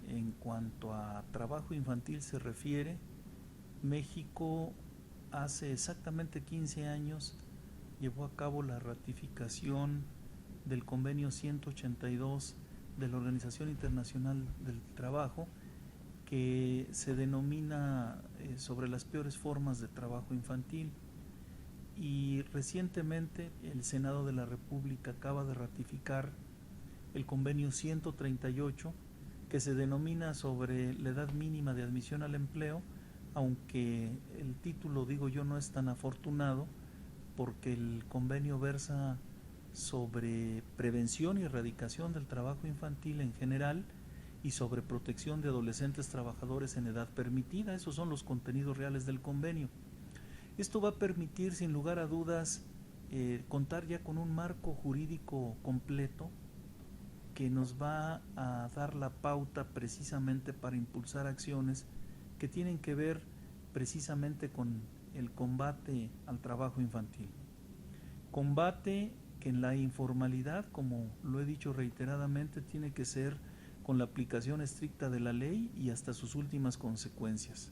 En cuanto a trabajo infantil se refiere, México hace exactamente 15 años llevó a cabo la ratificación del convenio 182 de la Organización Internacional del Trabajo, que se denomina sobre las peores formas de trabajo infantil. Y recientemente el Senado de la República acaba de ratificar el convenio 138, que se denomina sobre la edad mínima de admisión al empleo, aunque el título, digo yo, no es tan afortunado, porque el convenio versa sobre prevención y erradicación del trabajo infantil en general y sobre protección de adolescentes trabajadores en edad permitida. Esos son los contenidos reales del convenio. Esto va a permitir, sin lugar a dudas, contar ya con un marco jurídico completo que nos va a dar la pauta precisamente para impulsar acciones que tienen que ver precisamente con el combate al trabajo infantil. Combate que en la informalidad, como lo he dicho reiteradamente, tiene que ser con la aplicación estricta de la ley y hasta sus últimas consecuencias,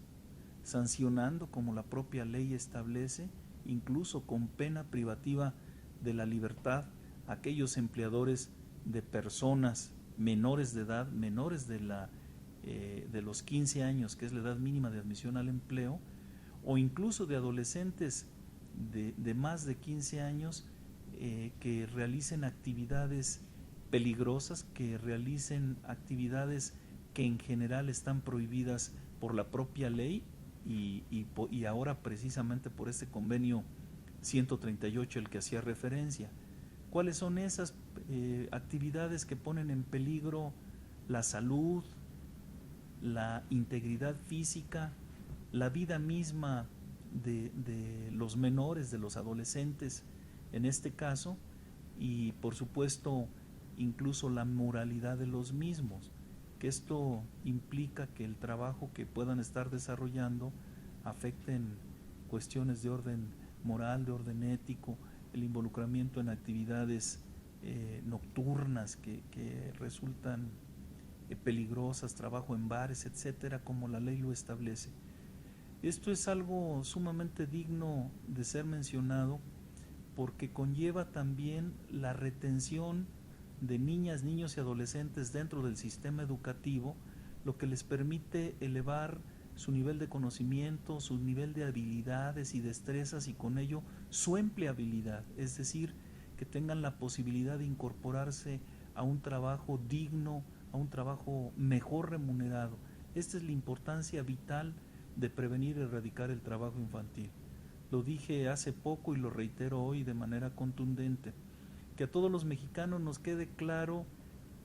sancionando como la propia ley establece, incluso con pena privativa de la libertad, a aquellos empleadores de personas menores de edad, menores de los 15 años, que es la edad mínima de admisión al empleo, o incluso de adolescentes de más de 15 años que realicen actividades peligrosas, que realicen actividades que en general están prohibidas por la propia ley y ahora precisamente por este convenio 138 el que hacía referencia. ¿Cuáles son esas actividades que ponen en peligro la salud, la integridad física, la vida misma de los menores, de los adolescentes en este caso, y por supuesto incluso la moralidad de los mismos, que esto implica que el trabajo que puedan estar desarrollando afecten cuestiones de orden moral, de orden ético, el involucramiento en actividades nocturnas que resultan peligrosas, trabajo en bares, etcétera, como la ley lo establece. Esto es algo sumamente digno de ser mencionado porque conlleva también la retención de niñas, niños y adolescentes dentro del sistema educativo, lo que les permite elevar su nivel de conocimiento, su nivel de habilidades y destrezas y con ello su empleabilidad, es decir, que tengan la posibilidad de incorporarse a un trabajo digno, a un trabajo mejor remunerado. Esta es la importancia vital de prevenir y erradicar el trabajo infantil. Lo dije hace poco y lo reitero hoy de manera contundente, que a todos los mexicanos nos quede claro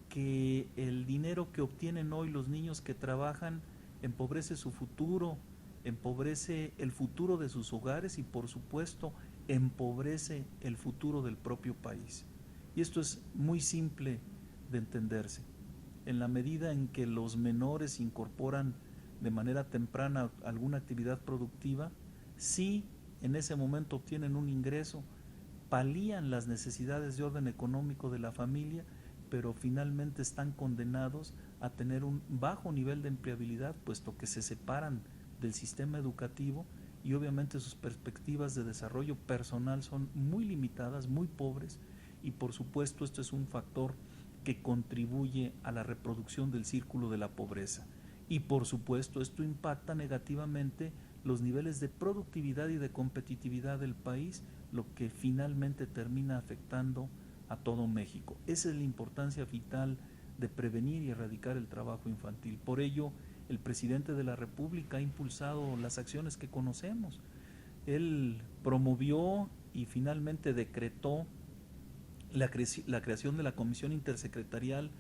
que el dinero que obtienen hoy los niños que trabajan empobrece su futuro, empobrece el futuro de sus hogares y por supuesto empobrece el futuro del propio país. Y esto es muy simple de entenderse. En la medida en que los menores incorporan de manera temprana alguna actividad productiva, sí en ese momento obtienen un ingreso, palían las necesidades de orden económico de la familia, pero finalmente están condenados a tener un bajo nivel de empleabilidad, puesto que se separan del sistema educativo y obviamente sus perspectivas de desarrollo personal son muy limitadas, muy pobres, y por supuesto esto es un factor que contribuye a la reproducción del círculo de la pobreza. Y por supuesto esto impacta negativamente los niveles de productividad y de competitividad del país, lo que finalmente termina afectando a todo México. Esa es la importancia vital de prevenir y erradicar el trabajo infantil. Por ello, el presidente de la República ha impulsado las acciones que conocemos. Él promovió y finalmente decretó la creación de la Comisión Intersecretarial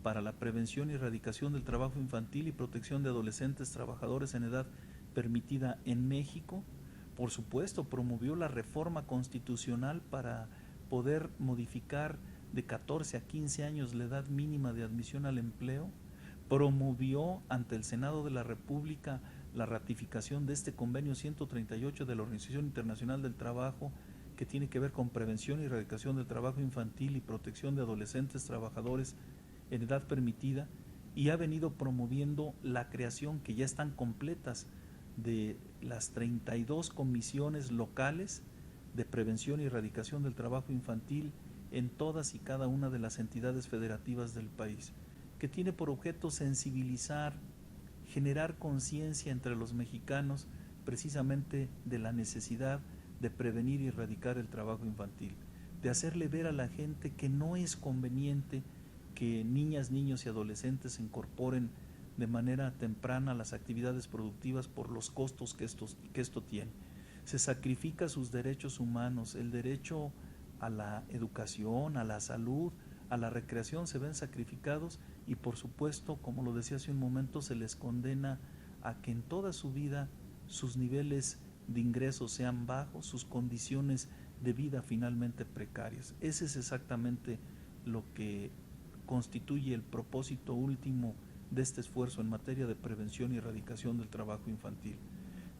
para la Prevención y Erradicación del Trabajo Infantil y Protección de Adolescentes Trabajadores en Edad Permitida en México. Por supuesto, promovió la reforma constitucional para poder modificar de 14 a 15 años la edad mínima de admisión al empleo. Promovió ante el Senado de la República la ratificación de este convenio 138 de la Organización Internacional del Trabajo, que tiene que ver con prevención y erradicación del trabajo infantil y protección de adolescentes trabajadores en edad permitida, y ha venido promoviendo la creación, que ya están completas, de las 32 comisiones locales de prevención y erradicación del trabajo infantil en todas y cada una de las entidades federativas del país, que tiene por objeto sensibilizar, generar conciencia entre los mexicanos precisamente de la necesidad de prevenir y erradicar el trabajo infantil, de hacerle ver a la gente que no es conveniente que niñas, niños y adolescentes se incorporen de manera temprana a las actividades productivas por los costos que esto tiene. Se sacrifica sus derechos humanos, el derecho a la educación, a la salud, a la recreación se ven sacrificados, y por supuesto, como lo decía hace un momento, se les condena a que en toda su vida sus niveles de ingresos sean bajos, sus condiciones de vida finalmente precarias. Ese es exactamente lo que constituye el propósito último de este esfuerzo en materia de prevención y erradicación del trabajo infantil.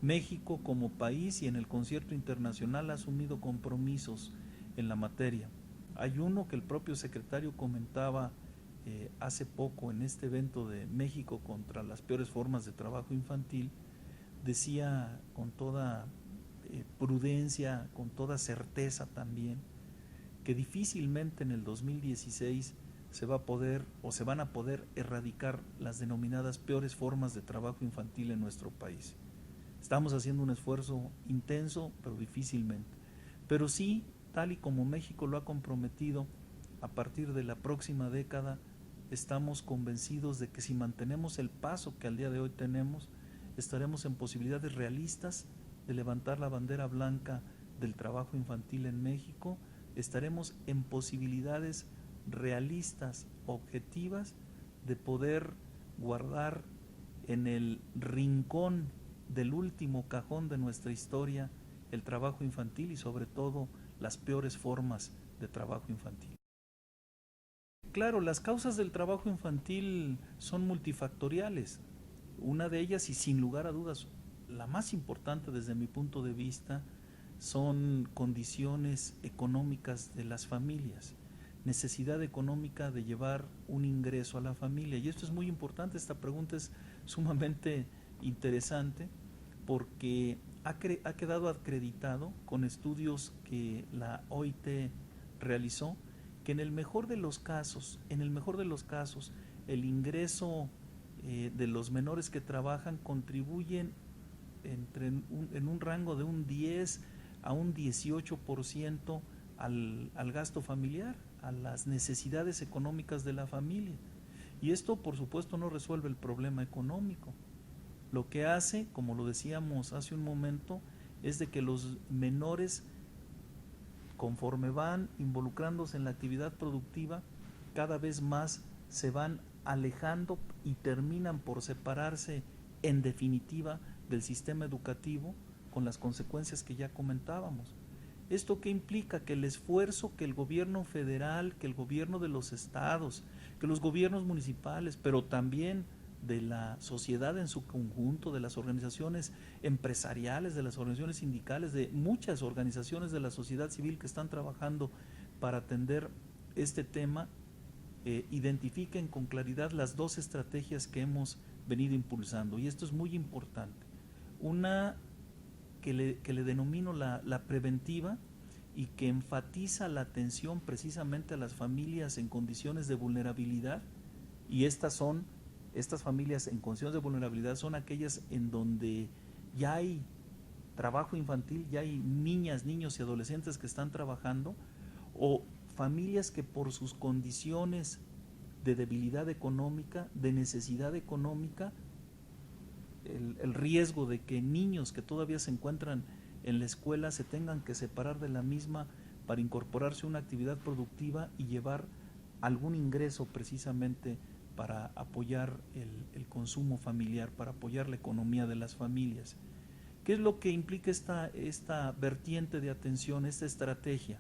México como país y en el concierto internacional ha asumido compromisos en la materia. Hay uno que el propio secretario comentaba hace poco en este evento de México contra las peores formas de trabajo infantil. Decía con toda prudencia, con toda certeza también, que difícilmente en el 2016 se va a poder o se van a poder erradicar las denominadas peores formas de trabajo infantil en nuestro país. Estamos haciendo un esfuerzo intenso, pero difícilmente. Pero sí, tal y como México lo ha comprometido, a partir de la próxima década estamos convencidos de que si mantenemos el paso que al día de hoy tenemos, estaremos en posibilidades realistas de levantar la bandera blanca del trabajo infantil en México, estaremos en posibilidades realistas, objetivas, de poder guardar en el rincón del último cajón de nuestra historia el trabajo infantil y sobre todo las peores formas de trabajo infantil. Claro, las causas del trabajo infantil son multifactoriales. Una de ellas, y sin lugar a dudas la más importante desde mi punto de vista, son condiciones económicas de las familias, necesidad económica de llevar un ingreso a la familia. Y esto es muy importante, esta pregunta es sumamente interesante porque ha quedado acreditado con estudios que la OIT realizó, que en el mejor de los casos, el ingreso de los menores que trabajan contribuyen en un rango de un 10 a un 18% al gasto familiar, a las necesidades económicas de la familia. Y esto, por supuesto, no resuelve el problema económico. Lo que hace, como lo decíamos hace un momento, es de que los menores, conforme van involucrándose en la actividad productiva, cada vez más se van alejando y terminan por separarse en definitiva del sistema educativo, con las consecuencias que ya comentábamos. ¿Esto qué implica? Que el esfuerzo que el gobierno federal, que el gobierno de los estados, que los gobiernos municipales, pero también de la sociedad en su conjunto, de las organizaciones empresariales, de las organizaciones sindicales, de muchas organizaciones de la sociedad civil que están trabajando para atender este tema, identifiquen con claridad las dos estrategias que hemos venido impulsando, y esto es muy importante. Una que le denomino la preventiva, y que enfatiza la atención precisamente a las familias en condiciones de vulnerabilidad, y estas familias en condiciones de vulnerabilidad son aquellas en donde ya hay trabajo infantil, ya hay niñas, niños y adolescentes que están trabajando, o familias que por sus condiciones de debilidad económica, de necesidad económica, el riesgo de que niños que todavía se encuentran en la escuela se tengan que separar de la misma para incorporarse a una actividad productiva y llevar algún ingreso precisamente para apoyar el consumo familiar, para apoyar la economía de las familias. ¿Qué es lo que implica esta vertiente de atención, esta estrategia?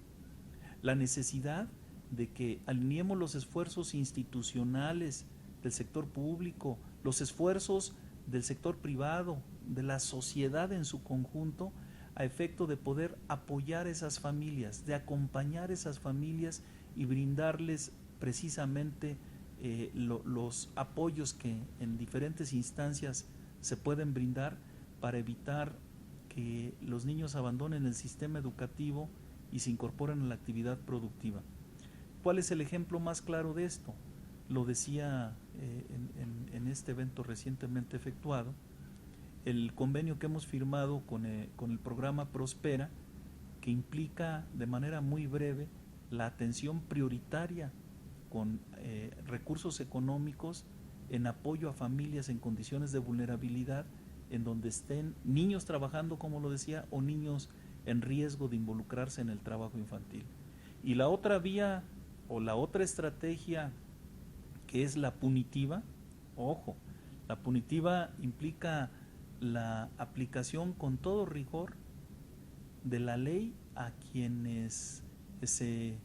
La necesidad de que alineemos los esfuerzos institucionales del sector público, los esfuerzos del sector privado, de la sociedad en su conjunto, a efecto de poder apoyar esas familias, de acompañar esas familias y brindarles precisamente los apoyos que en diferentes instancias se pueden brindar para evitar que los niños abandonen el sistema educativo y se incorporen a la actividad productiva. ¿Cuál es el ejemplo más claro de esto? Lo decía en este evento recientemente efectuado, el convenio que hemos firmado con el programa Prospera, que implica de manera muy breve la atención prioritaria con recursos económicos en apoyo a familias en condiciones de vulnerabilidad, en donde estén niños trabajando, como lo decía, o niños en riesgo de involucrarse en el trabajo infantil. Y la otra vía o la otra estrategia, que es la punitiva, ojo, la punitiva implica la aplicación con todo rigor de la ley a quienes se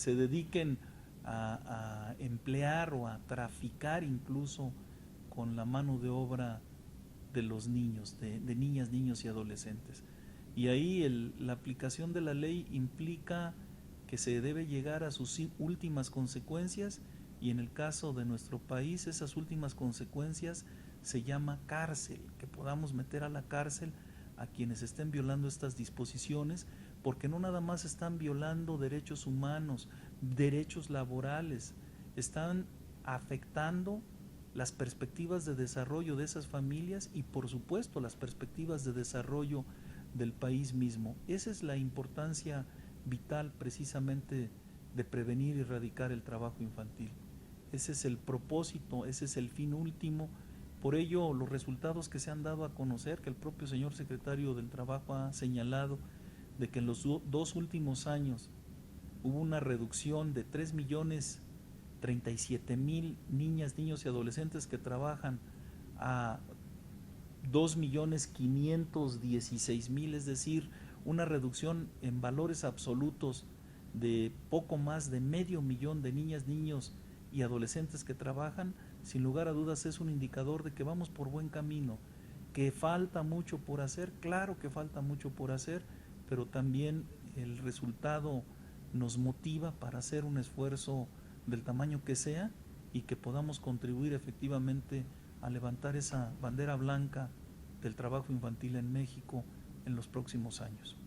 dediquen a emplear o a traficar incluso con la mano de obra de los niños, de niñas, niños y adolescentes. Y ahí la aplicación de la ley implica que se debe llegar a sus últimas consecuencias, y en el caso de nuestro país esas últimas consecuencias se llama cárcel, que podamos meter a la cárcel a quienes estén violando estas disposiciones, porque no nada más están violando derechos humanos, derechos laborales, están afectando las perspectivas de desarrollo de esas familias y por supuesto las perspectivas de desarrollo del país mismo. Esa es la importancia vital precisamente de prevenir y erradicar el trabajo infantil. Ese es el propósito, ese es el fin último. Por ello, los resultados que se han dado a conocer, que el propio señor secretario del Trabajo ha señalado, de que en los dos últimos años hubo una reducción de 3.037.000 niñas, niños y adolescentes que trabajan a 2.516.000, es decir, una reducción en valores absolutos de poco más de 500.000 de niñas, niños y adolescentes que trabajan. Sin lugar a dudas es un indicador de que vamos por buen camino, que falta mucho por hacer, claro que falta mucho por hacer, pero también el resultado nos motiva para hacer un esfuerzo del tamaño que sea y que podamos contribuir efectivamente a levantar esa bandera blanca del trabajo infantil en México en los próximos años.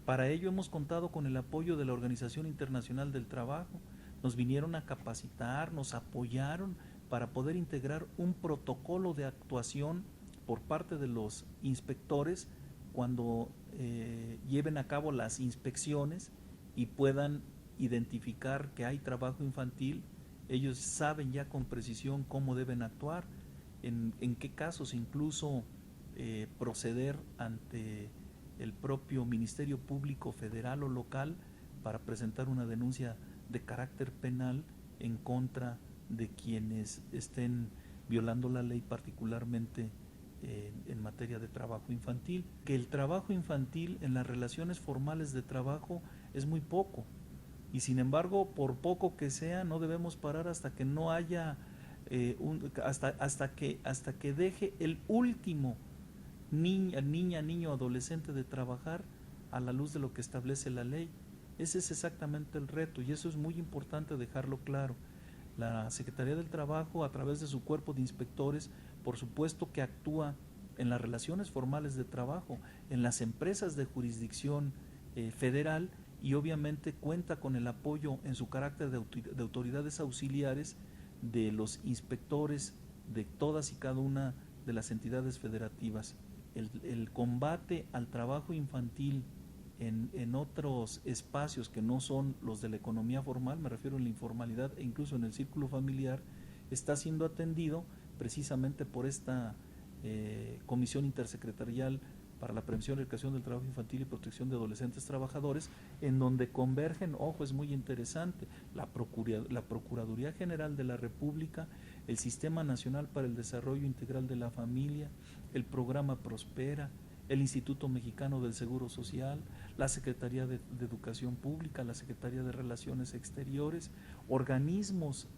Para ello hemos contado con el apoyo de la Organización Internacional del Trabajo. Nos vinieron a capacitar, nos apoyaron para poder integrar un protocolo de actuación por parte de los inspectores cuando lleven a cabo las inspecciones y puedan identificar que hay trabajo infantil. Ellos saben ya con precisión cómo deben actuar, en qué casos incluso proceder ante el propio Ministerio Público Federal o local para presentar una denuncia de carácter penal en contra de quienes estén violando la ley, particularmente en materia de trabajo infantil. Que el trabajo infantil en las relaciones formales de trabajo es muy poco, y sin embargo, por poco que sea, no debemos parar hasta que no haya hasta que deje el último niña, niño, adolescente de trabajar a la luz de lo que establece la ley. Ese es exactamente el reto, y eso es muy importante dejarlo claro. La Secretaría del Trabajo, a través de su cuerpo de inspectores, por supuesto que actúa en las relaciones formales de trabajo, en las empresas de jurisdicción federal, y obviamente cuenta con el apoyo en su carácter de autoridades auxiliares de los inspectores de todas y cada una de las entidades federativas. El combate al trabajo infantil en otros espacios que no son los de la economía formal, me refiero a la informalidad e incluso en el círculo familiar, está siendo atendido precisamente por esta Comisión Intersecretarial para la prevención y erradicación del trabajo infantil y protección de adolescentes trabajadores, en donde convergen, ojo, es muy interesante, la Procuraduría General de la República, el Sistema Nacional para el Desarrollo Integral de la Familia, el Programa Prospera, el Instituto Mexicano del Seguro Social, la Secretaría de Educación Pública, la Secretaría de Relaciones Exteriores, organismos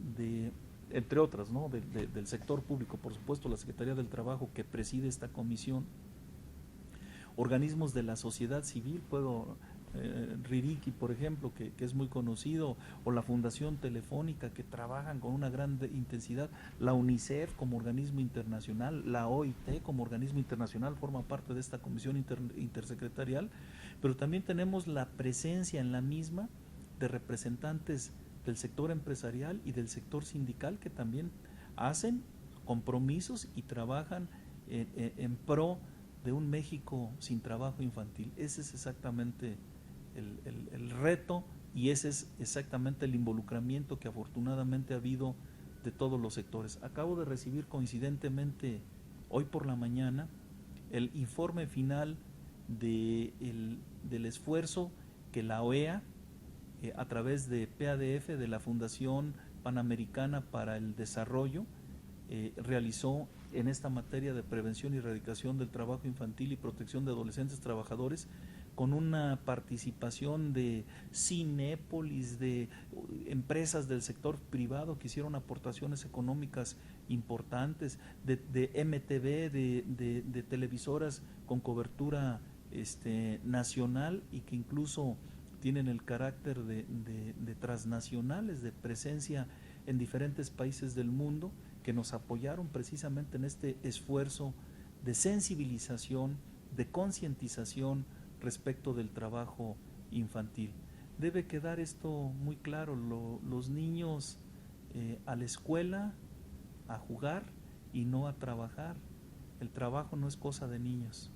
entre otras, ¿no? del sector público, por supuesto, la Secretaría del Trabajo que preside esta comisión, organismos de la sociedad civil, Ririki, por ejemplo, que es muy conocido, o la Fundación Telefónica, que trabajan con una gran intensidad, la UNICEF como organismo internacional, la OIT como organismo internacional forma parte de esta comisión intersecretarial, pero también tenemos la presencia en la misma de representantes del sector empresarial y del sector sindical, que también hacen compromisos y trabajan en pro de un México sin trabajo infantil. Ese es exactamente el reto, y ese es exactamente el involucramiento que afortunadamente ha habido de todos los sectores. Acabo de recibir coincidentemente hoy por la mañana el informe final del esfuerzo que la OEA, a través de PADF, de la Fundación Panamericana para el Desarrollo, realizó en esta materia de prevención y erradicación del trabajo infantil y protección de adolescentes trabajadores, con una participación de Cinépolis, de empresas del sector privado que hicieron aportaciones económicas importantes, de MTV, de televisoras con cobertura nacional, y que incluso tienen el carácter de transnacionales, de presencia en diferentes países del mundo, que nos apoyaron precisamente en este esfuerzo de sensibilización, de concientización respecto del trabajo infantil. Debe quedar esto muy claro: los niños a la escuela, a jugar y no a trabajar. El trabajo no es cosa de niños.